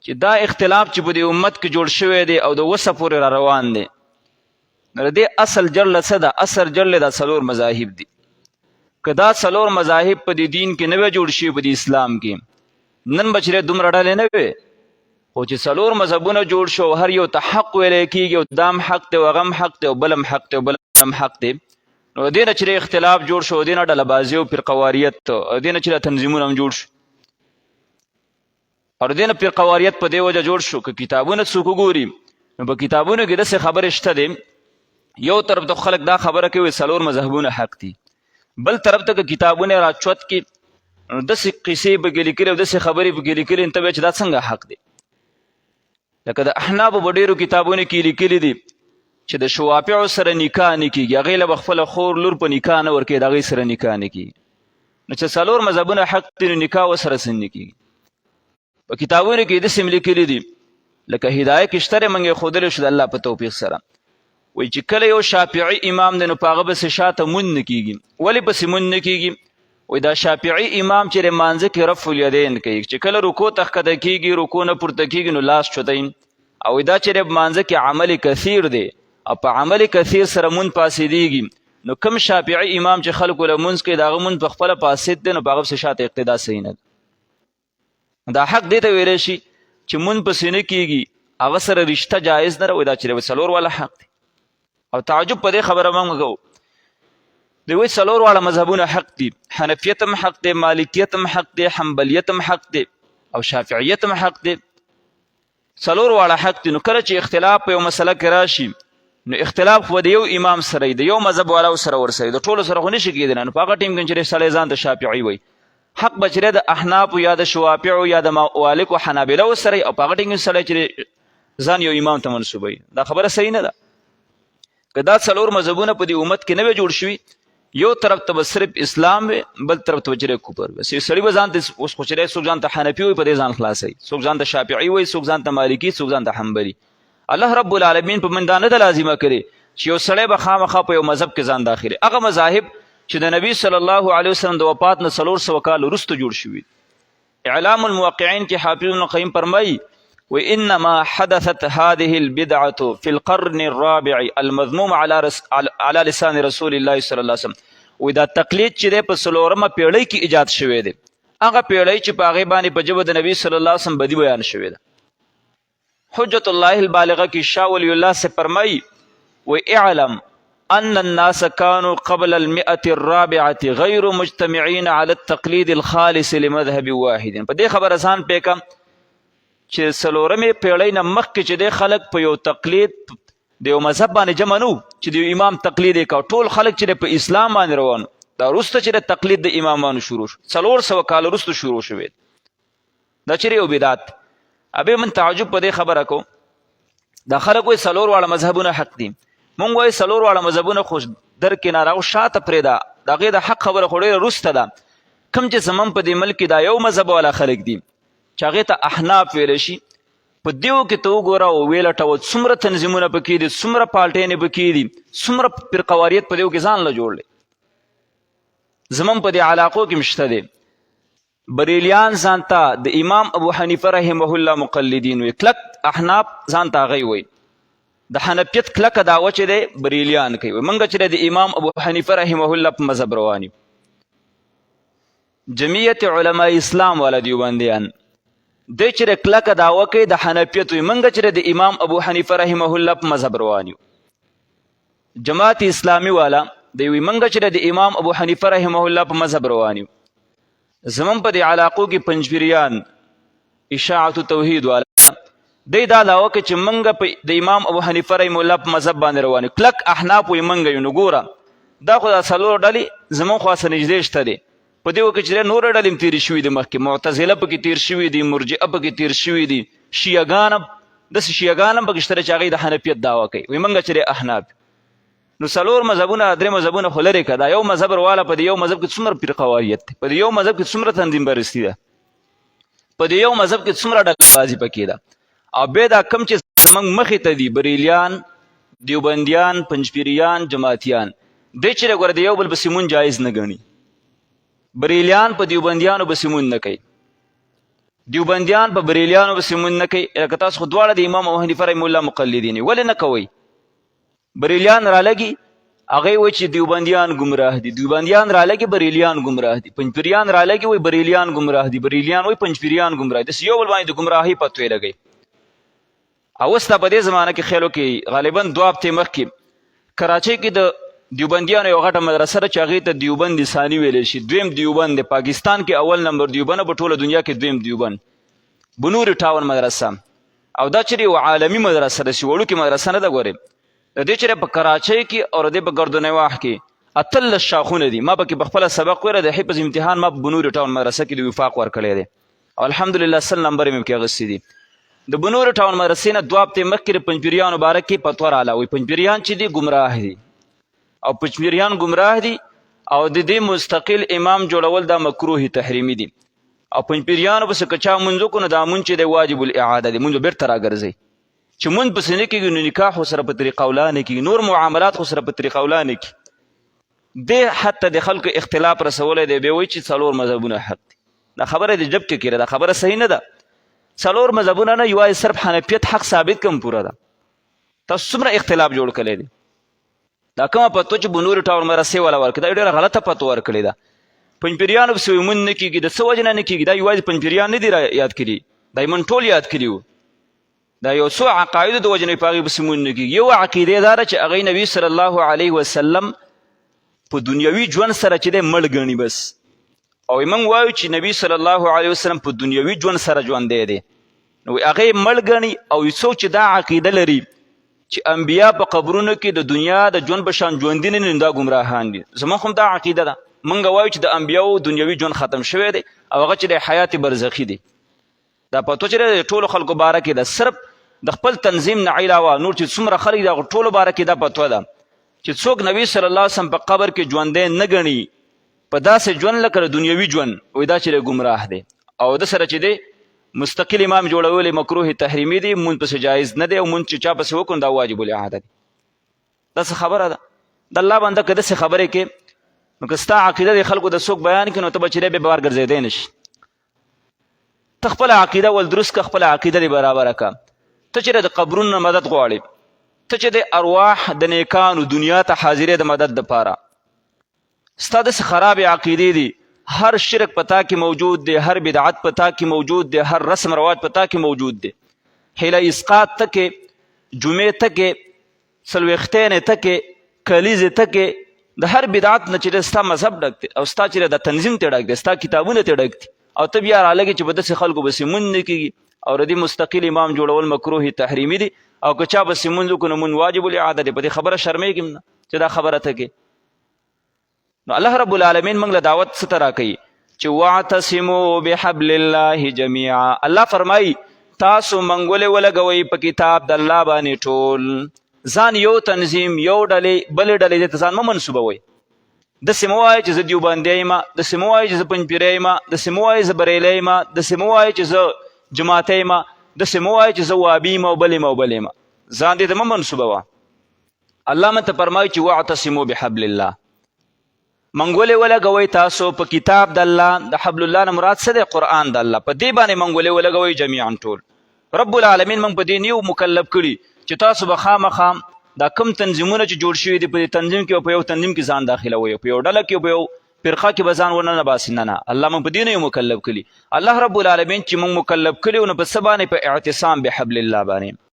چې دا اختلاف چې په دې امت کې جوړ شوی دی او د وسه پورې را روان دی، نو دې اصل جرله څه ده؟ اصل جرله دا څلور مذاهب دي. که دا څلور مذاهب په دې دین کې نه وی جوړ شوي په دې اسلام کې، نن به چې دومره ډلې نه وي، خو چې څلور مذهبونه جوړ شو هر یو ته حق ویلی کېږي او دام حق دی او هغه حق دی او بل حق دی او بل حق دی، نو دې نه چې اختلاف جوړ شو، دې نه ډلهبازي او فرقواریت، دې نه چې تنظیمونه هم جوړ شو، او دې نه فرقواریت په دې وجه جوړ شو. که کتابونه څوک وګوري نو په کتابونو کې داسې خبرې شته دی، یو طرف ته خلک دا خبره کوي څلور مذهبونه حق دي، بل طرف ته که کتابونه راچوت کې نو داسې قصې پکې لیکلي او داسې خبرې پکې لیکلي، ته وایې چې دا څنګه حق دی. لکه د احنافو په ډېرو کتابونو کې لیکلي دي چې د شوافعو سره نکاح نه کېږي، هغې له به خپله خور لور په نکاح نه ورکوي، د هغې سره نکاح نه کېږي. نو چې څلور مذهبونه حق دي نو نکاح ورسره څنګه کېږي؟ په کتابونو کې داسې هم لیکلي دي، لکه هدایه کې شته موږ یې ښودلی شو د الله په توفیق سره، وایي چې کله یو شافعي امام دی نو په هغه پسې شاته مونځ نه کېږي. ولې پسې مونځ نه کېږي؟ وایي دا شافعي امام چې لمانځه کې رفع الیدین کوي، چې کله رکوع ته ښکته کېږي، رکوع نه پورته کېږي نو لاس چوتوي، او دا چې لمانځه کې عمل کثیر دی او په عمل کثیر سره مونځ پاسېدېږي، نو کوم شافعي امام چې خلکو له مونځ کوي د هغه مونځ په خپله فاسد دی، نو په هغه پسې شاته اقتدا صحیح نه ده. دا حق دې ته ویلی شي چې مونځ پسې نه کېږي، هغه سره رشته جایز نه ده، وایي دا چې څلور والا حق دی. او تعجب په دې خبره موږ کوو، دوی وایي څلور واړه مذهبونه حق دي، حنفیت هم حق دی، مالکیت هم حق دی، حنبلیت هم حق دی او شافعیت هم حق دی، څلور واړه حق دي. نو کله چې اختلاف په یو مسله کې راشي نو اختلاف خو د یو امام سره د یو مذهب والاو سره ورسوي، د ټولو سره خو نشي کېدلی. نو په هغه ټیم کې چې سړی ځان ته شافعي وایي، حق به چې د احنافو یا د شوافعو یا د مالکو حنابلو سره، او په هغه ټیم کې سړی چې ځان یو امام ته منسوبوي، دا خبره صحیح نه ده. که دا څلور مذهبونه په دې امت کې نه وی جوړ شوي، یو طرف ته به صرف اسلام وي، بل طرف ته به چې کفر وي. سړي به ځان ته اوس خو چې څوک ځان ته حنفي وایي په دې ځان خلاصوي، څوک ځان ته شافعي وایي، څوک ځان ته مالکي، څوک ځان ته حنبلي. الله رب العالمین په من دا نه ده لازمه کړې چې یو سړی به خامخا په یو مذهب کې ځان داخلي. هغه مذاهب چې د نبي صلی الله علیه وسلم د وفات نه 400 کال وروسته جوړ شوي. اعلام الموقعین کې حافظ ابن قیم فرمایي وانما حدثت هذه البدعه في القرن الرابع المذموم على لسان رسول الله صلی الله علیه وسلم. وی دا تقلید چې دی په 4مه پیړۍ کې ایجاد شوی دی، هغه پیړۍ چې په هغې باندې په ژبه د نبي صلی الله علیه وسلم بدي بیان شوې ده. حجت الله البالغه کې شاه ولی الله سے فرمایي واعلم ان الناس كانوا قبل 100 الرابعه غیر مجتمعين على التقلید الخالص لمذهب واحد. په دې خبره ځان پوه کړه چې 4مې پیړۍ نه مخکې چې دی خلک په یو تقلید د یو مذهب باندې جمع نه و چې د یو امام تقلید یې کوه، ټول خلک چې په اسلام باندې روان، دا وروسته چې د تقلید د امامانو شروع شو، 400 کال وروسته شروع شوی، دا چیرې یو بدعت. ابې من تعجب په دې خبره کو، دا خلک وایي 4 واړه مذهبونه حق دي، مونږ وایي 4 واړه مذهبونه خو در کناره او شاته پرېږده، د هغې د حق خبره خو ډېره وروسته ده. کوم چې زمونږ په دې ملک کې دا یو مذهب والا خلک دي چې هغې ته احناف ویلی شي، په دیو کې ته وګوره او ویلټوه څومره تنظیمونه پکې دي، څومره پالټینې پکې دي، څومره فرقواریت په دیو کې ځان له جوړ دی. زمونږ په دې علاقو کې هم شته دی. بریلیان ځان ته د امام ابو حنیفه رحمه الله مقلدین وي، کلک احناف ځان ته هغوی وایي. د حنفیت کلکه دعوه چې دی بریلیان کوي، موږ چې د امام ابو حنیفه رحمه الله په مذهب روان یو. جمعیت علماء اسلام والا دیوبندیان دی چې کلکه دعوه کوي د حنفیت وي، موږ چې د امام ابو حنیفه رحمه الله په مذهب روان یو. جماعت اسلامي والا دی وي موږ چې د امام ابو حنیفه رحمه الله په مذهب روان یو. زمون په دې علاقو کې پنجپیریان اشاعت توحید والا دی دا دعوه کوي چې موږ د امام ابو حنیفه رحمه الله په مذهب باندې روان یو. کلک احناف وي موږ یو. نو ګوره دا خو دا 4 ډلې زمون خوا سره نږدې شته دی. په دې وکه چې نور ډلې هم تېرې شوي دي، مخکې معتزله پکې تېر شوي دي، مرجئه پکې تېر شوي دي، شیعګان هم داسې شیعګان هم پکې شته چې هغوی د حنفیت دعوه کوي، وایي موږ چې دی احناف. نو 4 مذهبونه 3 مذهبونه خو لرې کړه، دا یو مذهب رواله په دې یو مذهب کې څومره فرقواریت دی، په دې یو مذهب کې څومره تنظیم برستی ده، په دې یو مذهب کې څومره ډلبازي پکې ده. او بیا دا کم چې زموږ مخې ته دي بریلیان، دیوبندیان، پنجپیریان، جماعتیان، دی چې ګوره د یو بل پسې مونځ جایز نه ګڼي. بریلیان په دیوبندیانو پسې مونځ نه کوي، دیوبندیان په بریلیانو پسې مونځ نه کوي. لکه تاسو خو دواړه د امام ابو حنیفه رحمه الله مقلدین یې، ولې نه کوئ؟ بریلیان رالګي هغه وایي چې دیوبندیان ګمراه دي، دیوبندیان رالګي بریلیان ګمراه دي، پنجپیریان رالګي وایي بریلیان ګمراه دي، بریلیان وایي پنجپیریان ګمراه دي. داسې یو بل باندې د ګمراهۍ فتوې لګوي. او اوس په دې زمانه کې خیالو کې غالبا دوه هفتې مخکې کراچۍ کې د دیوبندیانو یو غټه مدرسه ده چې هغې ته دیوبند ثاني ویلی شي. دویم دیوبند دی، پاکستان کې اول نمبر دیوبند، په ټوله دنیا کې دویم دیوبند، بنور ټاون مدرسه. او دا چېرې یو عالمي مدرسه ده، چې وړوکې مدرسه نه ده. ګورې د دې چېرې په کراچۍ کې او د دې په ګردنواح کې 18 شاخونه دي. ما پکې په خپله سبق ویله، د حفظ امتحان ما په بنور ټاون مدرسه کې د وفاق ورکړی دی او الحمدلله 100 نمبر یې مې پکې اخیستي دي. د بنور ټاون مدرسې نه دوه هفتې مخکې د پنجپیریانو باره کې فتوا راله، وایي پنجپیریان چې دي ګمراه دي او پنجپیریان ګمراه دي او د دې مستقل امام جوړول دا مکروه تحریمي دي. او پنجپیریانو پسې که چا مونځ وکړو نو دا مونځ چې دی واجب الاعاده دی، مونځ به بېرته راګرځئ. چې مونځ پسې نه کېږي نو نکاح خو سره په طریقه اولا نه کېږي، نور معاملات خو سره په طریقه اولا نه کېږي. دې حتی د خلکو اختلاف رسولی دی، بیا وایي چې 4 مذهبونه حق دي. دا خبره د جب کې کېره، دا خبره صحیح نه ده. 4 مذهبونه نه، یوازې صرف حنفیت حق ثابت کم پوره ده. تاسو څومره اختلاف جوړ کړی دی. دا کومه فتوا چې بنور ټاون مدرسې والا ورکړې دا ډېره غلطه فتوا ورکړې ده. پنجپیریانو پسې وایي مونځ نه کېږي، د څه وجې نه کېږي؟ دا یوازې پنجپیریان نه دي یاد کړي، دا یې من ټول یاد کړي وو. دا یو څو عقایدو د وجې نه په هغې پسې مونځ نه کېږي. یو عقیدې دا ده چې هغې نبي صلی الله علیه وسلم په دنیوي ژوند سره چې دی مړ ګڼي بس. او موږ وایو چې نبي صلی الله علیه وسلم په دنیوي ژوند سره ژوندی دی، نو هغې مړ ګڼي. او څوک چې دا عقیده لري چې انبیا په قبرونو کې د دنیا د ژوند په شان ژوندي نه دي، دا ګمراهان دي. زموږ هم دا عقیده ده، موږ وایو چې د انبیاو دنیوي ژوند ختم شوی دی او هغه چې د حیات برزخي دی. دا فتوا چې د ټولو خلکو باره کې ده، صرف د خپل تنظیم نه علاوه نور چې څومره خلک د ټولو باره کې دا فتوا ده چې څوک نبي صلی الله علیه وسلم په قبر کې ژوندی نه ګڼي په داسې ژوند لکه د دنیوي ژوند، وایي دا چې ګمراه دی. او د سره چې دی مستقل امام جوړول مکروه تحریمي دی، مونځ پسې جایز نه دی، او مونځ چې چا پسې وکړو دا واجب الاعاده دی. دا څه خبره ده؟ د الله بنده که داسې خبرې کې نو که ستا عقیده د خلکو د څوک بیان کړي نو ته به چې دی بیا بار ګرځېدی نه شي. ته خپله عقیده ول درست که، خپله عقیده دې برابره که. ته چې د قبرونو نه مدد غواړې، ته چې د ارواح د نیکانو دنیا ته حاضرې د مدد دپاره، ستا داسې خرابې عقیدې دي، هر شرک پتا کې موجود دی، هر بدعت پتا کې موجود دی، هر رسم رواج پتا کې موجود دی. حیله اسقاط تکې، جمعې تکې، څلوېښتینې تکې، کلیزې تکې، د هر بدعت نه چې ستا مذهب ډک دی او ستا چې د تنظیم ته ډک دی، ستا کتابونه ته ډک دي، او ته بیا رالګې چې په داسې خلکو پسې مونځ نه کېږي. او د دې مستقل امام جوړول مکروه تحریمي دی. او که چا پسې مونځ وکړو نو مونځ واجب الاعاده دی. په دې خبره شرمېږم نه چې دا خبره ته کې. نو الله رب العالمین موږ له دعوت څه ته راکوي چې واعتصموا بحبل الله جمیعا. الله فرمایي تاسو منګولې ولګوئ په کتاب د الله باندې ټول، ځان یو تنظیم یو ډلې بلې ډلې دې ته ځان مه منسوبوئ. داسې مه وایئ چې زه دیوبندی یم، داسې مه وایئ چې زه پنجپیری یم، داسې مه وایئ زه بریلی یم، داسې مه وایئ چې زه جماعتی یم، داسې مه وایئ چې زه وابي یم او بل یم او بل یم. ځان دې ته مه منسوبوه. الله مته فرمایي چې واعتصموا بحبل الله، منګولې ولګوئ تاسو په کتاب د الله. د حبل الله نه مراد څه دی؟ قرآن د الله. په دې باندې منګولې ولګوئ جمیعا ټول. رب العالمین موږ په دې نیو مکلف کړي چې تاسو به خامخا دا کم تنظیمونه چې جوړ شوي دي په دې تنظیم کې او په یو تنظیم کې ځان داخلوئ، په یو ډله کې او په یو فرقه کې به ځان ونه نباسي. نه، الله موږ په دې نه یو مکلف کړي. الله رب العالمین چې موږ مکلف کړي نو په څه باندې؟ په اعتصام بحبل الله باندې.